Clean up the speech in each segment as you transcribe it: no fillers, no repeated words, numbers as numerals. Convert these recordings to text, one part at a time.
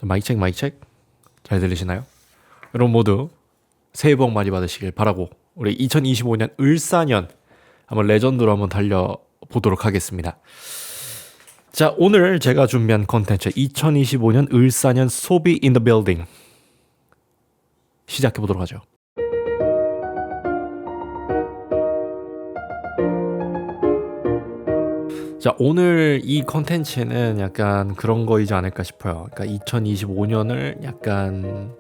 마이크 체크 마이크 체크 잘 들리시나요? 여러분 모두 새해 복 많이 받으시길 바라고 우리 2025년 을사년 한번 레전드로 한번 달려보도록 하겠습니다. 자, 오늘 제가 준비한 컨텐츠 2025년 을사년 소비 in the building 시작해보도록 하죠. 자, 오늘 이 컨텐츠는 약간 그런 거이지 않을까 싶어요. 그러니까 2025년을 약간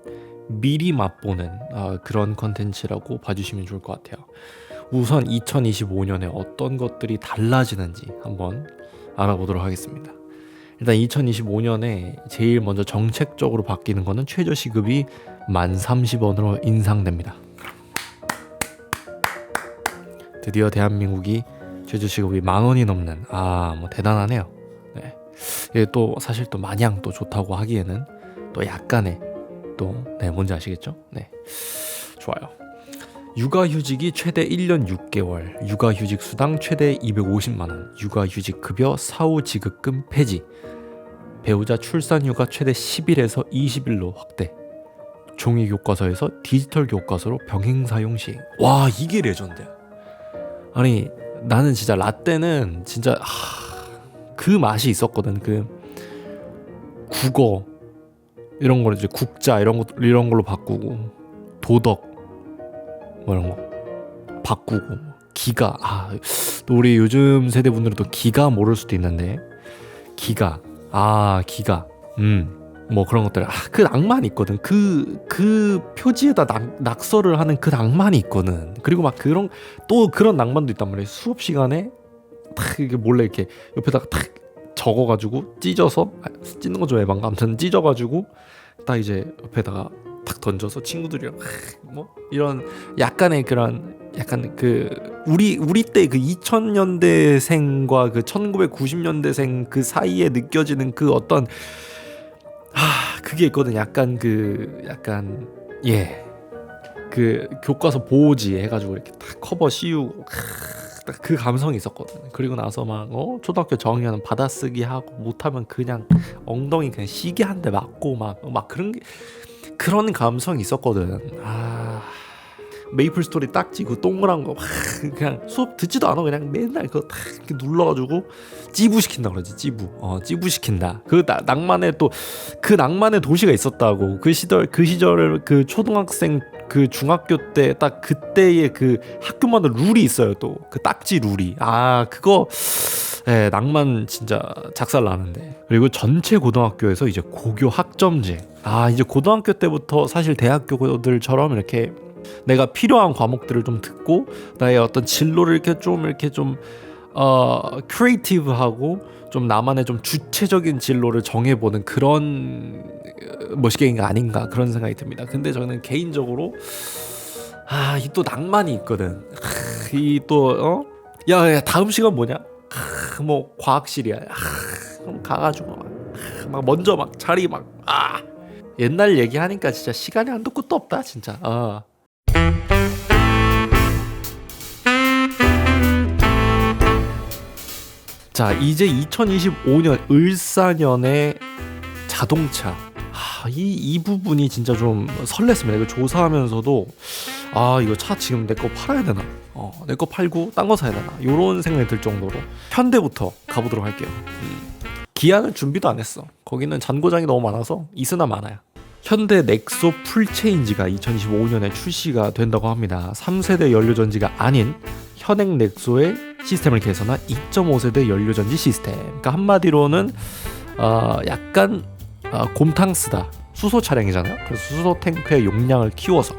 미리 맛보는 그런 컨텐츠라고 봐주시면 좋을 것 같아요. 우선 2025년에 어떤 것들이 달라지는지 한번 알아보도록 하겠습니다. 일단 2025년에 제일 먼저 정책적으로 바뀌는 거는 최저시급이 1030원으로 인상됩니다. 드디어 대한민국이 최저시급이 10,000원이 넘는 뭐 대단하네요. 네. 이게 또 사실 또 마냥 또 좋다고 하기에는 또 약간의 또 뭔지 아시겠죠? 네, 좋아요. 육아휴직이 최대 1년 6개월, 육아휴직 수당 최대 250만 원, 육아휴직 급여 사후 지급금 폐지, 배우자 출산휴가 최대 10일에서 20일로 확대, 종이 교과서에서 디지털 교과서로 병행 사용 시행. 와, 이게 레전드야. 아니 나는 진짜 라떼는 진짜 그 맛이 있었거든. 그 국어 이런 걸 이제 국자 이런 걸로 바꾸고, 도덕 뭐 이런 거 바꾸고, 기가 또 우리 요즘 세대 분들은 또 기가 모를 수도 있는데 기가 뭐 그런 것들 그 낭만이 있거든. 그 표지에다 낙서를 하는 그 낭만이 있거든. 그리고 막 그런 낭만도 있단 말이에요. 수업 시간에 탁 이게 몰래 이렇게 옆에다가 탁 적어가지고 찢어서 찢는 거 좀 에반가. 아무튼 찢어가지고 딱 이제 옆에다가 탁 던져서 친구들이랑 뭐 이런 약간의 그런 약간 그 우리 때 그 2000년대생과 그 1990년대생 그 사이에 느껴지는 그 어떤 그게 있거든. 약간 그 교과서 보호지 해가지고 이렇게 딱 커버 씌우고 딱 그 감성이 있었거든. 그리고 나서 막 초등학교 저학년은 받아쓰기 하고 못하면 그냥 엉덩이 그냥 시계 한 대 맞고 막 그런 감성이 있었거든. 메이플 스토리 딱지 그 동그란 거 그냥 수업 듣지도 않아. 그냥 맨날 그거 딱 이렇게 눌러가지고 찌부시킨다 그러지. 찌부시킨다. 그 낭만의 또 그 낭만의 도시가 있었다고. 그 시절을 그 초등학생 그 중학교 때 딱 그때의 그 학교마다 룰이 있어요. 또 그 딱지 룰이 그거 낭만 진짜 작살 나는데. 그리고 전체 고등학교에서 이제 고교 학점제. 이제 고등학교 때부터 사실 대학교들처럼 이렇게 내가 필요한 과목들을 좀 듣고 나의 어떤 진로를 이렇게 좀 크리에이티브하고 좀 나만의 좀 주체적인 진로를 정해보는 그런 시기가 아닌가 그런 생각이 듭니다. 근데 저는 개인적으로 이 또 낭만이 있거든. 이 또 야 다음 시간 뭐냐? 뭐 과학실이야. 그럼 가가지고 막 먼저 막 자리 옛날 얘기하니까 진짜 시간이 한도 끝도 없다 진짜. 자, 이제 2025년 을사년의 자동차. 이 부분이 진짜 좀 설렜습니다. 이거 조사하면서도 이거 차 지금 내 거 팔아야 되나? 내 거 팔고 딴 거 사야 되나? 이런 생각이 들 정도로 현대부터 가보도록 할게요. 기아는 준비도 안 했어. 거기는 잔고장이 너무 많아서 있으나 마나야. 현대 넥소 풀체인지가 2025년에 출시가 된다고 합니다. 3세대 연료전지가 아닌 현행 넥소의 시스템을 개선한 2.5세대 연료전지 시스템. 그러니까 한마디로는 약간 곰탕스다. 수소 차량이잖아요. 그래서 수소 탱크의 용량을 키워서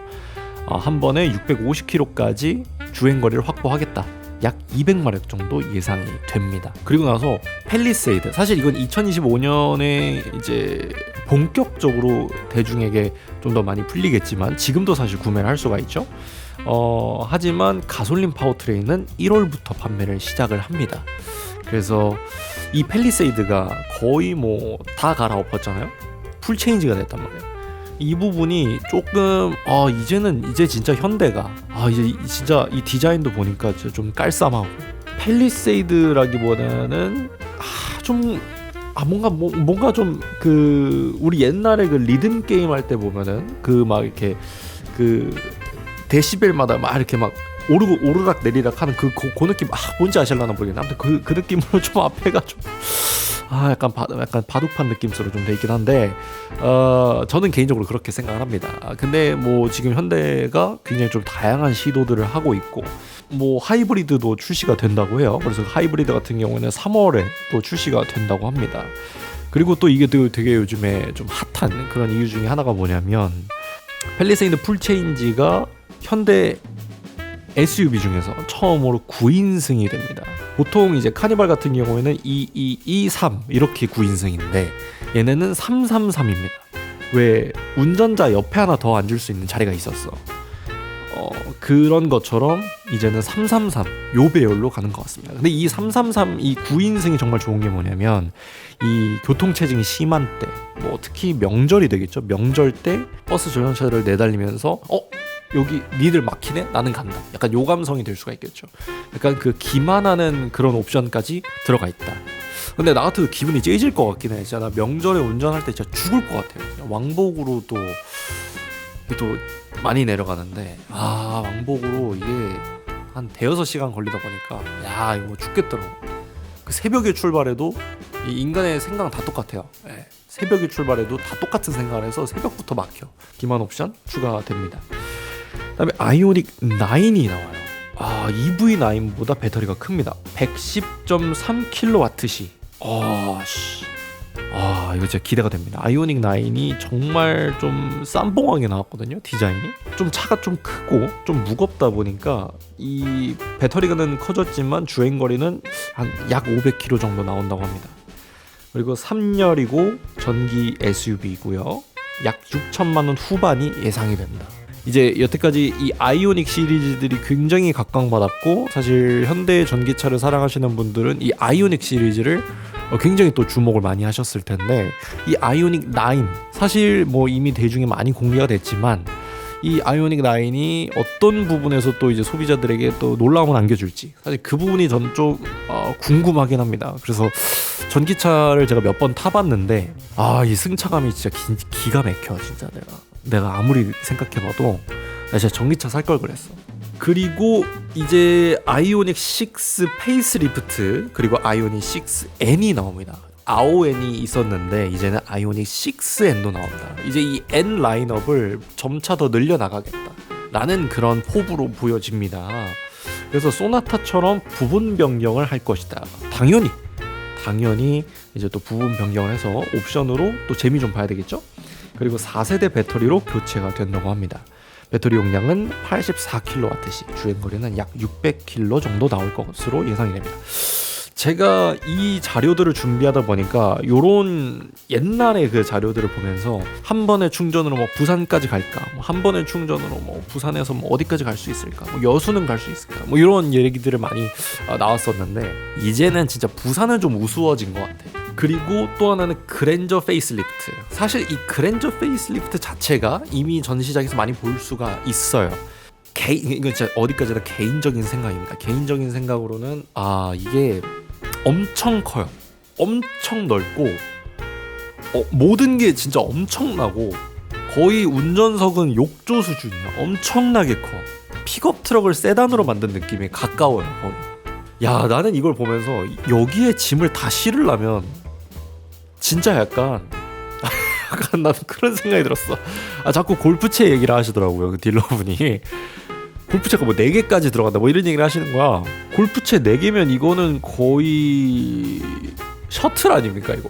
한 번에 650km까지 주행거리를 확보하겠다. 약 200마력 정도 예상이 됩니다. 그리고 나서 팰리세이드. 사실 이건 2025년에 이제 본격적으로 대중에게 좀 더 많이 풀리겠지만 지금도 사실 구매를 할 수가 있죠. 하지만 가솔린 파워트레인은 1월부터 판매를 시작을 합니다. 그래서 이 팰리세이드가 거의 뭐 다 갈아엎었잖아요. 풀체인지가 됐단 말이에요. 이 부분이 조금 이제 진짜 현대가 이제 진짜 이 디자인도 보니까 좀 깔쌈하고, 팰리세이드라기보다는 좀 뭔가 좀 그 우리 옛날에 그 리듬 게임 할 때 보면은 그 막 이렇게 그 데시벨마다 막 이렇게 막 오르고 오르락 내리락 하는 그 느낌 뭔지 아실라나 모르겠네. 아무튼 그 느낌으로 좀 앞에가 좀 약간 바둑판 느낌으로 좀 돼 있긴 한데 저는 개인적으로 그렇게 생각을 합니다. 근데 뭐 지금 현대가 굉장히 좀 다양한 시도들을 하고 있고 뭐 하이브리드도 출시가 된다고 해요. 그래서 하이브리드 같은 경우에는 3월에 또 출시가 된다고 합니다. 그리고 또 이게 되게 요즘에 좀 핫한 그런 이유 중에 하나가 뭐냐면 팰리세이드 풀체인지가 현대 SUV 중에서 처음으로 9인승이 됩니다. 보통 이제 카니발 같은 경우에는 2223 이렇게 9인승인데 얘네는 333입니다. 왜 운전자 옆에 하나 더 앉을 수 있는 자리가 있었어. 그런 것처럼 이제는 333 요 배열로 가는 것 같습니다. 근데 이 333 이 9인승이 정말 좋은 게 뭐냐면 이 교통체증이 심한 때 뭐 특히 명절이 되겠죠. 명절 때 버스 전용차를 내달리면서 여기 니들 막히네? 나는 간다. 약간 요 감성이 될 수가 있겠죠. 약간 그 기만하는 그런 옵션까지 들어가 있다. 근데 나 같아도 기분이 째질 것 같긴 해. 진짜 나 명절에 운전할 때 진짜 죽을 것 같아요. 왕복으로 또 많이 내려가는데 왕복으로 이게 한 대여섯 시간 걸리다 보니까 이거 죽겠더라고. 그 새벽에 출발해도 이 인간의 생각은 다 똑같아요. 새벽에 출발해도 다 똑같은 생각을 해서 새벽부터 막혀. 기만 옵션 추가됩니다. 그다음에 아이오닉 9이 나와요. EV9보다 배터리가 큽니다. 110.3kWh. 이거 진짜 기대가 됩니다. 아이오닉 9이 정말 좀 쌈뽕하게 나왔거든요. 디자인이 좀 차가 좀 크고 좀 무겁다 보니까 이 배터리가는 커졌지만 주행거리는 한 약 500km 정도 나온다고 합니다. 그리고 3열이고 전기 SUV이고요. 약 6천만 원 후반이 예상이 됩니다. 이제 여태까지 이 아이오닉 시리즈들이 굉장히 각광받았고 사실 현대 전기차를 사랑하시는 분들은 이 아이오닉 시리즈를 굉장히 또 주목을 많이 하셨을 텐데 이 아이오닉 9 사실 뭐 이미 대중에 많이 공개가 됐지만 이 아이오닉 9이 어떤 부분에서 또 이제 소비자들에게 또 놀라움을 안겨줄지 사실 그 부분이 전 좀 궁금하긴 합니다. 그래서 전기차를 제가 몇 번 타봤는데 이 승차감이 진짜 기가 막혀. 진짜 내가 아무리 생각해봐도 나 진짜 전기차 살 걸 그랬어. 그리고 이제 아이오닉 6 페이스리프트 그리고 아이오닉 6N이 나옵니다. 아오N이 있었는데 이제는 아이오닉 6N도 나옵니다. 이제 이 N 라인업을 점차 더 늘려나가겠다 라는 그런 포부로 보여집니다. 그래서 소나타처럼 부분 변경을 할 것이다. 당연히 이제 또 부분 변경을 해서 옵션으로 또 재미 좀 봐야 되겠죠. 그리고 4세대 배터리로 교체가 된다고 합니다. 배터리 용량은 84kWh, 주행거리는 약 600km 정도 나올 것으로 예상이 됩니다. 제가 이 자료들을 준비하다 보니까 요런 옛날의 그 자료들을 보면서 한 번의 충전으로 뭐 부산까지 갈까, 한 번의 충전으로 뭐 부산에서 뭐 어디까지 갈 수 있을까, 뭐 여수는 갈 수 있을까, 뭐 이런 얘기들을 많이 나왔었는데 이제는 진짜 부산은 좀 우스워진 것 같아. 그리고 또 하나는 그랜저 페이스리프트. 사실 이 그랜저 페이스리프트 자체가 이미 전 시장에서 많이 볼 수가 있어요. 이건 진짜 어디까지나 개인적인 생각입니다. 개인적인 생각으로는 이게 엄청 커요. 엄청 넓고 모든 게 진짜 엄청나고 거의 운전석은 욕조 수준이야. 엄청나게 커. 픽업 트럭을 세단으로 만든 느낌에 가까워요. 나는 이걸 보면서 여기에 짐을 다 실으려면 진짜 약간 나는 그런 생각이 들었어. 자꾸 골프채 얘기를 하시더라고요. 그 딜러분이 골프채가 뭐 4개까지 들어간다 뭐 이런 얘기를 하시는 거야. 골프채 4개면 이거는 거의 셔틀 아닙니까 이거.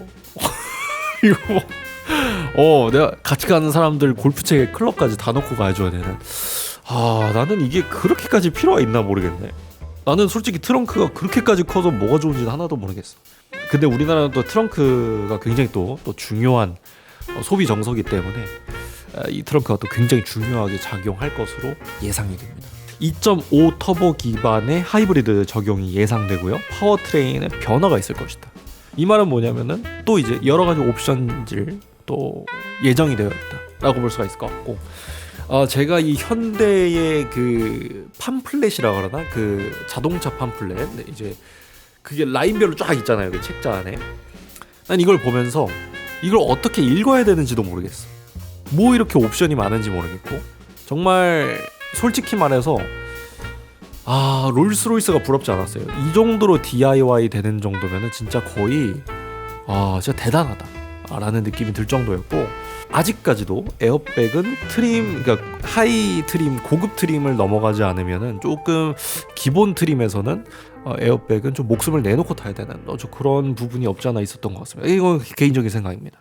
이거 내가 같이 가는 사람들 골프채 클럽까지 다 넣고 가줘야 되는. 나는 이게 그렇게까지 필요가 있나 모르겠네. 나는 솔직히 트렁크가 그렇게까지 커서 뭐가 좋은지는 하나도 모르겠어. 근데 우리나라는 또 트렁크가 굉장히 또 중요한 소비 정서이기 때문에 이 트렁크가 또 굉장히 중요하게 작용할 것으로 예상이 됩니다. 2.5 터보 기반의 하이브리드 적용이 예상되고요. 파워트레인에 변화가 있을 것이다. 이 말은 뭐냐면은 또 이제 여러 가지 옵션들 또 예정이 되어 있다라고 볼 수가 있을 것 같고, 제가 이 현대의 그 팜플렛이라 그러나 그 자동차 팜플렛, 이제 그게 라인별로 쫙 있잖아요. 그 책자 안에. 난 이걸 보면서 이걸 어떻게 읽어야 되는지도 모르겠어. 뭐 이렇게 옵션이 많은지 모르겠고, 정말 솔직히 말해서 롤스로이스가 부럽지 않았어요. 이 정도로 DIY 되는 정도면은 진짜 거의 진짜 대단하다 라는 느낌이 들 정도였고, 아직까지도 에어백은 트림, 그러니까 하이 트림, 고급 트림을 넘어가지 않으면은 조금 기본 트림에서는 에어백은 좀 목숨을 내놓고 타야 되는 좀 그런 부분이 없지 않아 있었던 것 같습니다. 이건 개인적인 생각입니다.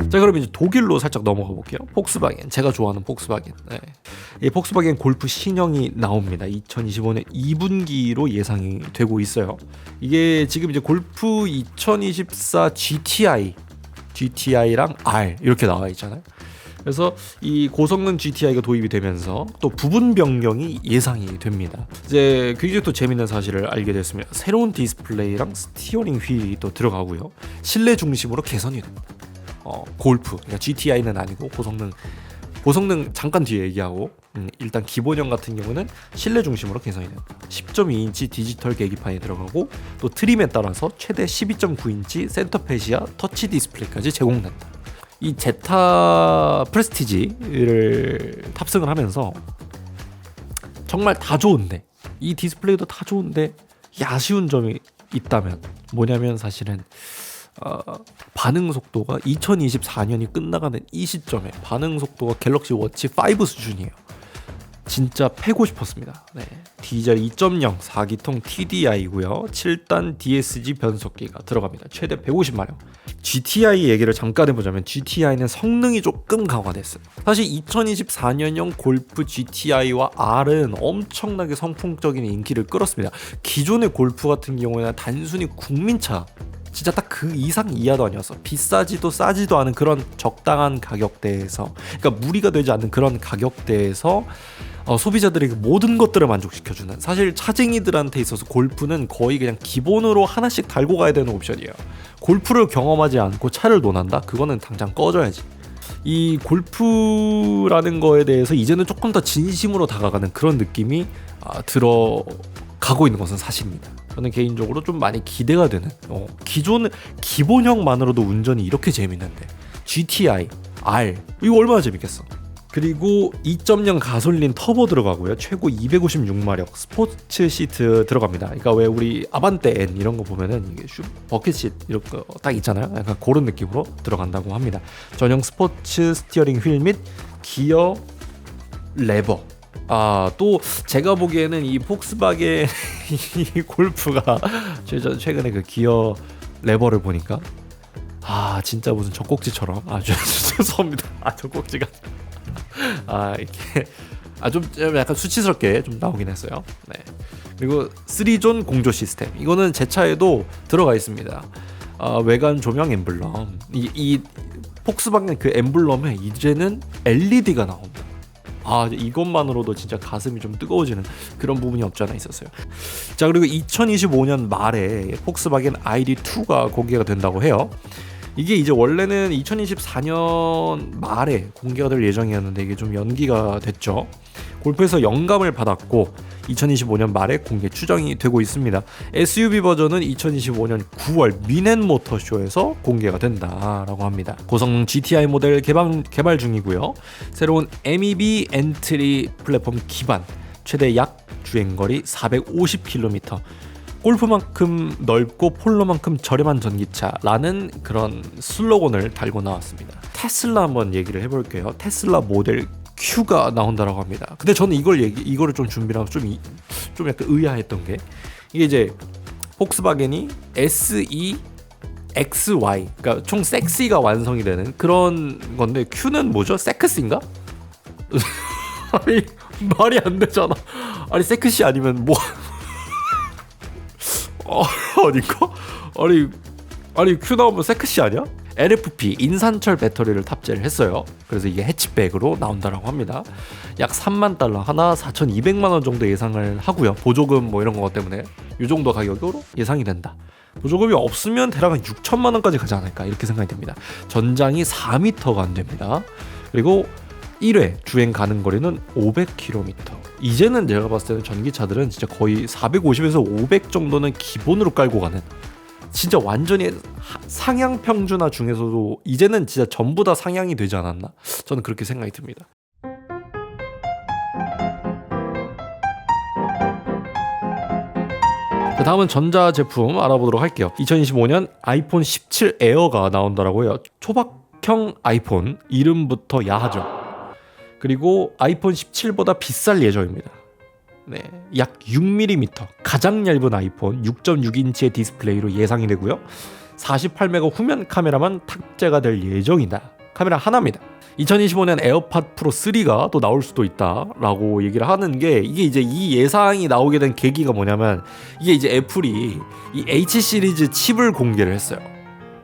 자, 그럼 이제 독일로 살짝 넘어가 볼게요. 폭스바겐, 제가 좋아하는 폭스바겐. 네. 이 폭스바겐 골프 신형이 나옵니다. 2025년 2분기로 예상이 되고 있어요. 이게 지금 이제 골프 2024 GTI랑 R 이렇게 나와 있잖아요. 그래서 이 고성능 GTI가 도입이 되면서 또 부분 변경이 예상이 됩니다. 이제 굉장히 또 재밌는 사실을 알게 됐습니다. 새로운 디스플레이랑 스티어링 휠이 또 들어가고요. 실내 중심으로 개선이 됩니다. 골프, 그러니까 GTI는 아니고 고성능 잠깐 뒤에 얘기하고, 일단 기본형 같은 경우는 실내 중심으로 개선이 됩니다. 10.2인치 디지털 계기판이 들어가고, 또 트림에 따라서 최대 12.9인치 센터페시아 터치 디스플레이까지 제공된다. 이 제타 프레스티지를 탑승을 하면서 정말 다 좋은데, 이 디스플레이도 다 좋은데 아쉬운 점이 있다면 뭐냐면, 사실은 반응 속도가 2024년이 끝나가는 이 시점에 반응 속도가 갤럭시 워치 5 수준이에요. 진짜 패고 싶었습니다. 네. 디젤 2.0 4기통 TDI고요. 7단 DSG 변속기가 들어갑니다. 최대 150마력. GTI 얘기를 잠깐 해보자면, GTI는 성능이 조금 강화됐어요. 사실 2024년형 골프 GTI와 R은 엄청나게 선풍적인 인기를 끌었습니다. 기존의 골프 같은 경우에는 단순히 국민차, 진짜 딱 그 이상 이하도 아니었어. 비싸지도 싸지도 않은 그런 적당한 가격대에서, 그러니까 무리가 되지 않는 그런 가격대에서 소비자들에게 모든 것들을 만족시켜주는, 사실 차쟁이들한테 있어서 골프는 거의 그냥 기본으로 하나씩 달고 가야 되는 옵션이에요. 골프를 경험하지 않고 차를 논한다? 그거는 당장 꺼져야지. 이 골프라는 거에 대해서 이제는 조금 더 진심으로 다가가는 그런 느낌이 들어가고 있는 것은 사실입니다. 저는 개인적으로 좀 많이 기대가 되는, 기본형만으로도 운전이 이렇게 재밌는데 GTI, R 이거 얼마나 재밌겠어. 그리고 2.0 가솔린 터보 들어가고요. 최고 256마력 스포츠 시트 들어갑니다. 그러니까 왜 우리 아반떼 N 이런 거 보면은 이게 버킷 시트 이런 거 딱 있잖아요. 약간 그런 느낌으로 들어간다고 합니다. 전용 스포츠 스티어링 휠 및 기어 레버. 또 제가 보기에는 이 폭스바겐 이 골프가 최근에 그 기어 레버를 보니까 진짜 무슨 젖꼭지처럼 죄송합니다. 젖꼭지가 이렇게 좀 약간 수치스럽게 좀 나오긴 했어요. 네. 그리고 3존 공조 시스템, 이거는 제 차에도 들어가 있습니다. 외관 조명 엠블럼, 이 폭스바겐 그 엠블럼에 이제는 LED가 나옵니다. 이것만으로도 진짜 가슴이 좀 뜨거워지는 그런 부분이 없지 않아 있었어요. 자, 그리고 2025년 말에 폭스바겐 ID2가 공개가 된다고 해요. 이게 이제 원래는 2024년 말에 공개가 될 예정이었는데 이게 좀 연기가 됐죠. 골프에서 영감을 받았고 2025년 말에 공개 추정이 되고 있습니다. SUV 버전은 2025년 9월 미넨 모터쇼에서 공개가 된다라고 합니다. 고성능 GTI 모델 개발 중이고요. 새로운 MEB 엔트리 플랫폼 기반, 최대 약 주행거리 450km, 골프만큼 넓고 폴로만큼 저렴한 전기차라는 그런 슬로건을 달고 나왔습니다. 테슬라 한번 얘기를 해볼게요. 테슬라 모델 Q가 나온다라고 합니다. 근데 저는 이거를 좀 준비하고 좀 약간 의아했던 게, 이게 이제 폭스바겐이 SE XY, 그러니까 총 섹시가 완성이 되는 그런 건데, Q는 뭐죠? 섹스인가? 아니 말이 안 되잖아. 아니 섹시 아니면 뭐? 아닌가? 아니 Q 나오면 섹시 아니야? LFP 인산철 배터리를 탑재를 했어요. 그래서 이게 해치백으로 나온다라고 합니다. 약 3만 달러, 하나 4,200만 원 정도 예상을 하고요. 보조금 뭐 이런 거 때문에 이 정도 가격으로 예상이 된다. 보조금이 없으면 대략 한 6천만 원까지 가지 않을까 이렇게 생각이 됩니다. 전장이 4m가 안 됩니다. 그리고 1회 주행 가는 거리는 500km. 이제는 제가 봤을 때는 전기차들은 진짜 거의 450에서 500 정도는 기본으로 깔고 가는, 진짜 완전히 상향 평준화 중에서도 이제는 진짜 전부 다 상향이 되지 않았나? 저는 그렇게 생각이 듭니다. 다음은 전자 제품 알아보도록 할게요. 2025년 아이폰 17 에어가 나온다라고 해요. 초박형 아이폰, 이름부터 야하죠. 그리고 아이폰 17보다 비쌀 예정입니다. 네, 약 6mm, 가장 얇은 아이폰 6.6인치의 디스플레이로 예상이 되고요. 48메가 후면 카메라만 탑재가 될 예정이다. 카메라 하나입니다. 2025년 에어팟 프로 3가 또 나올 수도 있다라고 얘기를 하는 게, 이게 이제 이 예상이 나오게 된 계기가 뭐냐면, 이게 이제 애플이 이 H 시리즈 칩을 공개를 했어요.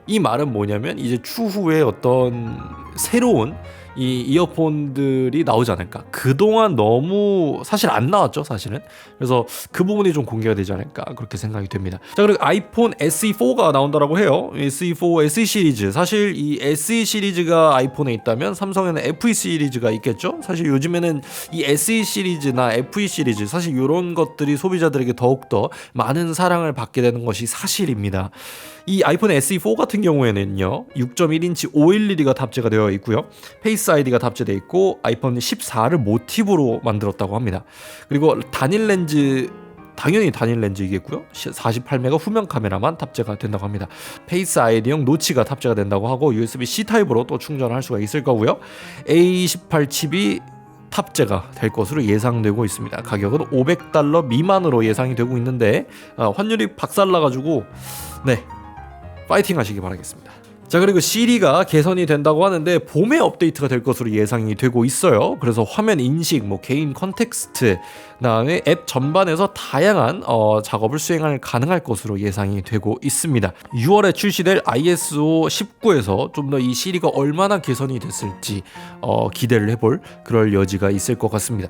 이 말은 뭐냐면 이제 추후에 어떤 새로운 이 이어폰들이 나오지 않을까. 그동안 너무 사실 안 나왔죠, 사실은. 그래서 그 부분이 좀 공개가 되지 않을까, 그렇게 생각이 됩니다. 자, 그리고 아이폰 SE4가 나온다라고 해요. SE4, SE 시리즈. 사실 이 SE 시리즈가 아이폰에 있다면 삼성에는 FE 시리즈가 있겠죠. 사실 요즘에는 이 SE 시리즈나 FE 시리즈, 사실 이런 것들이 소비자들에게 더욱더 많은 사랑을 받게 되는 것이 사실입니다. 이 아이폰 SE4 같은 경우에는요, 6.1인치 OLED가 탑재가 되어 있고요. 페이스 아이디가 탑재되어 있고 아이폰 14를 모티브로 만들었다고 합니다. 그리고 단일 렌즈, 당연히 단일 렌즈이겠고요. 48메가 후면 카메라만 탑재가 된다고 합니다. 페이스 아이디용 노치가 tab재가 된다고 하고 USB-C 타입으로 또 충전할 수가 있을 거고요. A18 칩이 탑재가 될 것으로 예상되고 있습니다. 가격은 $500 미만으로 예상이 되고 있는데 환율이 박살나가지고 네, 파이팅 하시기 바라겠습니다. 자, 그리고 시리가 개선이 된다고 하는데 봄에 업데이트가 될 것으로 예상이 되고 있어요. 그래서 화면 인식, 개인 컨텍스트, 그다음에 앱 전반에서 다양한 작업을 수행할 가능할 것으로 예상이 되고 있습니다. 6월에 출시될 ISO 19에서 좀 더 이 시리가 얼마나 개선이 됐을지 기대를 해볼 그럴 여지가 있을 것 같습니다.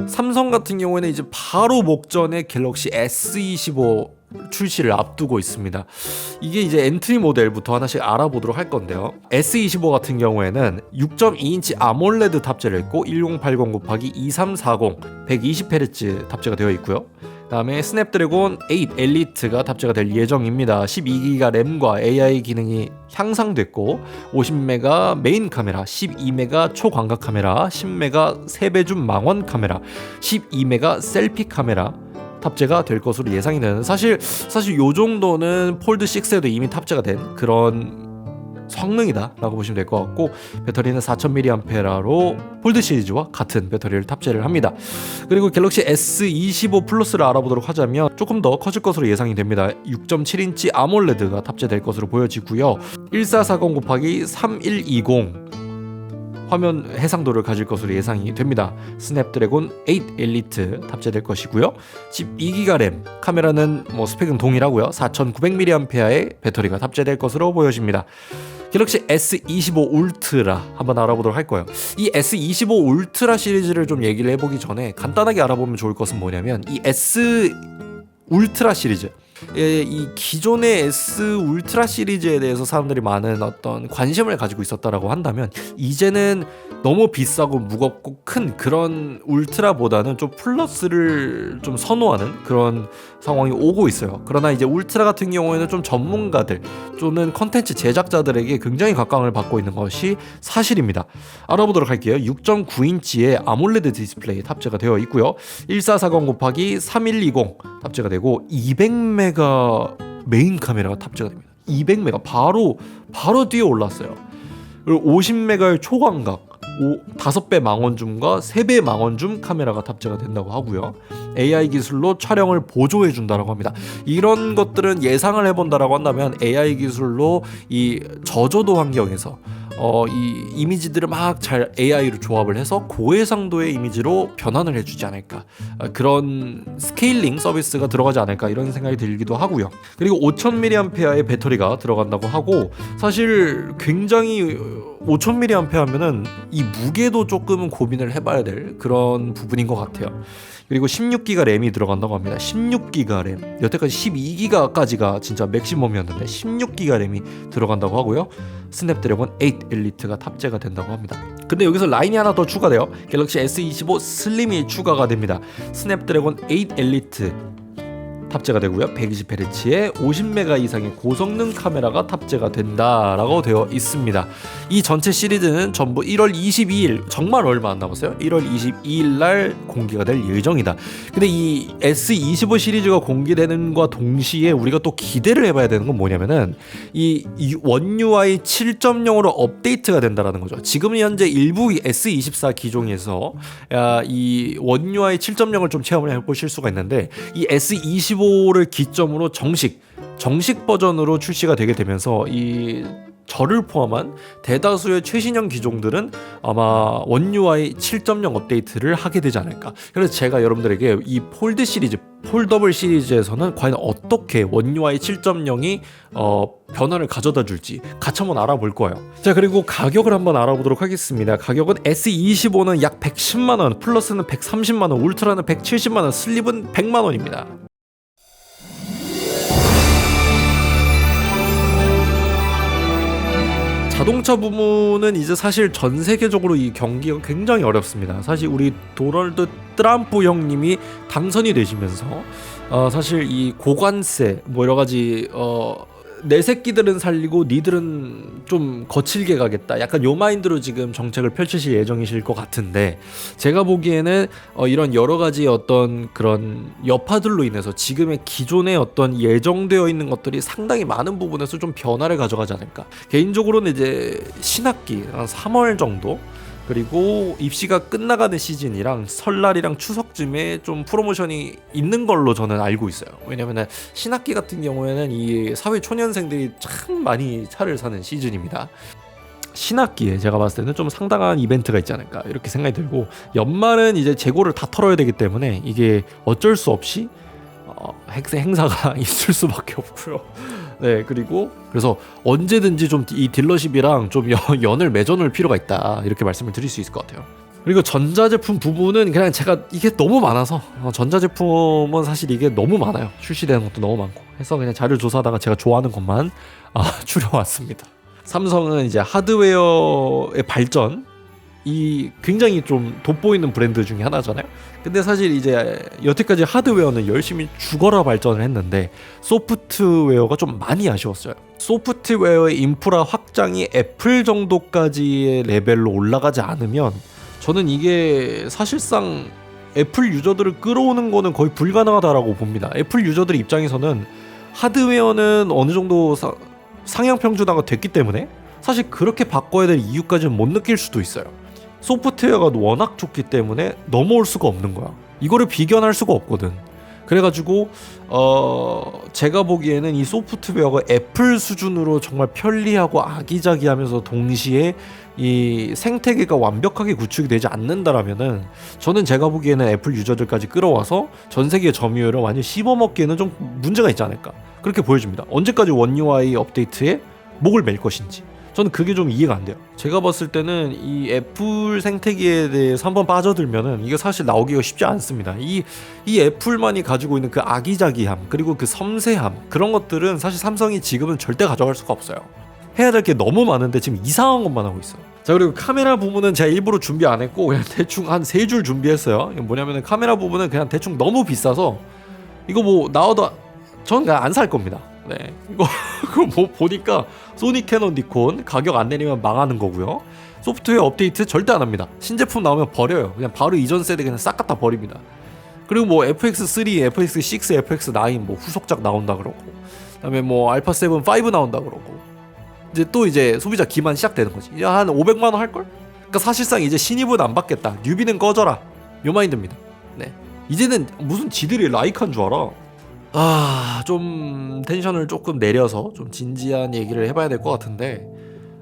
삼성 같은 경우에는 이제 바로 목전에 갤럭시 S25 출시를 앞두고 있습니다. 이게 이제 엔트리 모델부터 하나씩 알아보도록 할 건데요. S25 같은 경우에는 6.2인치 아몰레드 탑재를 했고 1080x2340 120Hz 탑재가 되어 있고요. 다음에 스냅드래곤 8 엘리트가 탑재가 될 예정입니다. 12기가 램과 AI 기능이 향상됐고 50메가 메인 카메라, 12메가 초광각 카메라, 10메가 세배줌 망원 카메라, 12메가 셀피 카메라 탑재가 될 것으로 예상이 되는, 사실 요 정도는 폴드 6에도 이미 탑재가 된 그런 성능이다 라고 보시면 될 것 같고, 배터리는 4000mAh로 폴드 시리즈와 같은 배터리를 탑재를 합니다. 그리고 갤럭시 S25 플러스를 알아보도록 하자면 조금 더 커질 것으로 예상이 됩니다. 6.7인치 아몰레드가 탑재될 것으로 보여지고요. 1440x3120 화면 해상도를 가질 것으로 예상이 됩니다. 스냅드래곤 8 엘리트 탑재될 것이고요. 12기가 램, 카메라는 스펙은 동일하고요. 4900mAh의 배터리가 탑재될 것으로 보여집니다. 갤럭시 S25 울트라 한번 알아보도록 할 거예요. 이 S25 울트라 시리즈를 좀 얘기를 해보기 전에 간단하게 알아보면 좋을 것은 뭐냐면, 이 S 울트라 시리즈, 이 기존의 S 울트라 시리즈에 대해서 사람들이 많은 어떤 관심을 가지고 있었다라고 한다면, 이제는 너무 비싸고 무겁고 큰 그런 울트라보다는 좀 플러스를 좀 선호하는 그런 상황이 오고 있어요. 그러나 이제 울트라 같은 경우에는 좀 전문가들 또는 컨텐츠 제작자들에게 굉장히 각광을 받고 있는 것이 사실입니다. 알아보도록 할게요. 6.9인치의 아몰레드 디스플레이 탑재가 되어 있고요. 1440x3120 탑재가 되고 200메가 메인 카메라가 탑재가 됩니다. 200메가 바로 뛰어 올랐어요. 그리고 50메가의 초광각, 5배 망원줌과 3배 망원줌 카메라가 탑재가 된다고 하고요. AI 기술로 촬영을 보조해 준다라고 합니다. 이런 것들은 예상을 해본다라고 한다면 AI 기술로 이 저조도 환경에서 이 이미지들을 막 잘 AI로 조합을 해서 고해상도의 이미지로 변환을 해주지 않을까, 그런 스케일링 서비스가 들어가지 않을까, 이런 생각이 들기도 하고요. 그리고 5000mAh의 배터리가 들어간다고 하고, 사실 굉장히 5000mAh 하면은 이 무게도 조금은 고민을 해봐야 될 그런 부분인 것 같아요. 그리고 16기가 램이 들어간다고 합니다. 16기가 램. 여태까지 12기가까지가 진짜 맥시멈이었는데 16기가 램이 들어간다고 하고요. 스냅드래곤 8 엘리트가 탑재가 된다고 합니다. 근데 여기서 라인이 하나 더 추가돼요. 갤럭시 S25 슬림이 추가가 됩니다. 스냅드래곤 8 엘리트 탑재가 되고요. 120Hz의 50메가 이상의 고성능 카메라가 탑재가 된다라고 되어 있습니다. 이 전체 시리즈는 전부 1월 22일, 정말 얼마 안 남았어요. 1월 22일 날 공개가 될 예정이다. 근데 이 S25 시리즈가 공개되는과 동시에 우리가 또 기대를 해봐야 되는 건 뭐냐면은 이 원 UI 7.0으로 업데이트가 된다라는 거죠. 지금 현재 일부 S24 기종에서 이 원 UI 7.0을 좀 체험을 해보실 수가 있는데, 이 S25를 기점으로 정식 버전으로 출시가 되게 되면서 이 저를 포함한 대다수의 최신형 기종들은 아마 원 UI 7.0 업데이트를 하게 되지 않을까. 그래서 제가 여러분들에게 이 폴드 시리즈, 폴더블 시리즈에서는 과연 어떻게 원 UI 7.0이 변화를 가져다 줄지 같이 한번 알아볼 거예요. 자, 그리고 가격을 한번 알아보도록 하겠습니다. 가격은 S25는 약 110만원, 플러스는 130만원, 울트라는 170만원, 슬립은 100만원입니다. 자동차 부문은 이제 사실 전 세계적으로 이 경기가 굉장히 어렵습니다. 사실 우리 도널드 트럼프 형님이 당선이 되시면서 사실 이 고관세 뭐 여러 가지 내 새끼들은 살리고 니들은 좀 거칠게 가겠다, 약간 요 마인드로 지금 정책을 펼치실 예정이실 것 같은데, 제가 보기에는 이런 여러 가지 어떤 그런 여파들로 인해서 지금의 기존의 어떤 예정되어 있는 것들이 상당히 많은 부분에서 좀 변화를 가져가지 않을까. 개인적으로는 이제 신학기 한 3월 정도, 그리고 입시가 끝나가는 시즌이랑 설날이랑 추석쯤에 좀 프로모션이 있는 걸로 저는 알고 있어요. 왜냐면은 신학기 같은 경우에는 이 사회 초년생들이 참 많이 차를 사는 시즌입니다. 신학기에 제가 봤을 때는 좀 상당한 이벤트가 있지 않을까 이렇게 생각이 들고, 연말은 이제 재고를 다 털어야 되기 때문에 이게 어쩔 수 없이 행사가 있을 수밖에 없고요. 네, 그리고 그래서 언제든지 좀 이 딜러십이랑 좀 연을 맺어놓을 필요가 있다, 이렇게 말씀을 드릴 수 있을 것 같아요. 그리고 전자제품 부분은 그냥 제가 이게 너무 많아서 전자제품은 사실 이게 너무 많아요. 출시되는 것도 너무 많고 해서 그냥 자료 조사하다가 제가 좋아하는 것만 추려왔습니다. 삼성은 이제 하드웨어의 발전, 이 굉장히 좀 돋보이는 브랜드 중에 하나잖아요. 근데 사실 이제 여태까지 하드웨어는 열심히 죽어라 발전을 했는데 소프트웨어가 좀 많이 아쉬웠어요. 소프트웨어의 인프라 확장이 애플 정도까지의 레벨로 올라가지 않으면 저는 이게 사실상 애플 유저들을 끌어오는 거는 거의 불가능하다라고 봅니다. 애플 유저들 입장에서는 하드웨어는 어느 정도 상향 평준화가 됐기 때문에 사실 그렇게 바꿔야 될 이유까지는 못 느낄 수도 있어요. 소프트웨어가 워낙 좋기 때문에 넘어올 수가 없는 거야. 이거를 비견할 수가 없거든. 그래가지고 제가 보기에는 이 소프트웨어가 애플 수준으로 정말 편리하고 아기자기하면서 동시에 이 생태계가 완벽하게 구축이 되지 않는다라면은 저는 제가 보기에는 애플 유저들까지 끌어와서 전 세계 점유율을 완전 씹어먹기에는 좀 문제가 있지 않을까, 그렇게 보여집니다. 언제까지 원 UI 업데이트에 목을 맬 것인지 저는 그게 좀 이해가 안 돼요. 제가 봤을 때는 이 애플 생태계에 대해서 한번 빠져들면은 이게 사실 나오기가 쉽지 않습니다. 이 애플만이 가지고 있는 그 아기자기함, 그리고 그 섬세함, 그런 것들은 사실 삼성이 지금은 절대 가져갈 수가 없어요. 해야 될 게 너무 많은데 지금 이상한 것만 하고 있어요. 자, 그리고 카메라 부분은 제가 일부러 준비 안 했고 그냥 대충 한 3줄 준비했어요. 뭐냐면은 카메라 부분은 그냥 대충 너무 비싸서 이거 뭐 나와도 저는 그냥 안 살 겁니다. 네, 이거 뭐 보니까 소니, 캐논, 니콘 가격 안 내리면 망하는 거고요. 소프트웨어 업데이트 절대 안 합니다. 신제품 나오면 버려요. 그냥 바로 이전 세대 그냥 싹 갖다 버립니다. 그리고 뭐 FX3, FX6, FX9 뭐 후속작 나온다 그러고, 그다음에 뭐 알파7, 5 나온다 그러고, 이제 소비자 기만 시작되는 거지. 이제 한 500만 원 할 걸? 그러니까 사실상 이제 신입은 안 받겠다, 뉴비는 꺼져라, 요 마인드입니다. 네, 이제는 무슨 지들이 라이카인 줄 알아. 좀 텐션을 조금 내려서 좀 진지한 얘기를 해봐야 될 것 같은데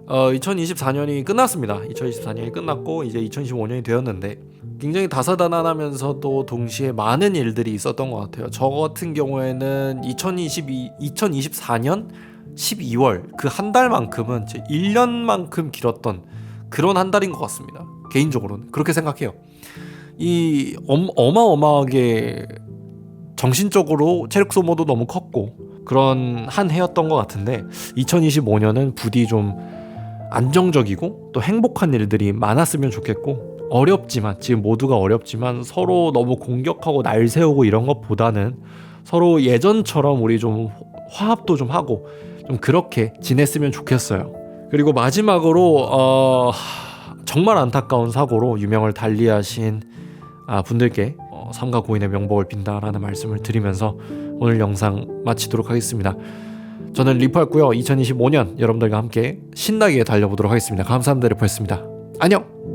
2024년이 끝났습니다. 2024년이 끝났고 이제 2025년이 되었는데 굉장히 다사다난하면서도 동시에 많은 일들이 있었던 것 같아요. 저 같은 경우에는 2024년 12월 그 한 달만큼은 제 1년만큼 길었던 그런 한 달인 것 같습니다. 개인적으로는 그렇게 생각해요. 이 어마어마하게 정신적으로 체력 소모도 너무 컸고 그런 한 해였던 것 같은데 2025년은 부디 좀 안정적이고 또 행복한 일들이 많았으면 좋겠고 어렵지만 지금 모두가 어렵지만 서로 너무 공격하고 날 세우고 이런 것보다는 서로 예전처럼 우리 좀 화합도 좀 하고 좀 그렇게 지냈으면 좋겠어요. 그리고 마지막으로 정말 안타까운 사고로 유명을 달리하신 분들께 삼가 고인의 명복을 빈다라는 말씀을 드리면서 오늘 영상 마치도록 하겠습니다. 저는 리퍼였고요. 2025년 여러분들과 함께 신나게 달려보도록 하겠습니다. 감사합니다. 리퍼였습니다. 안녕.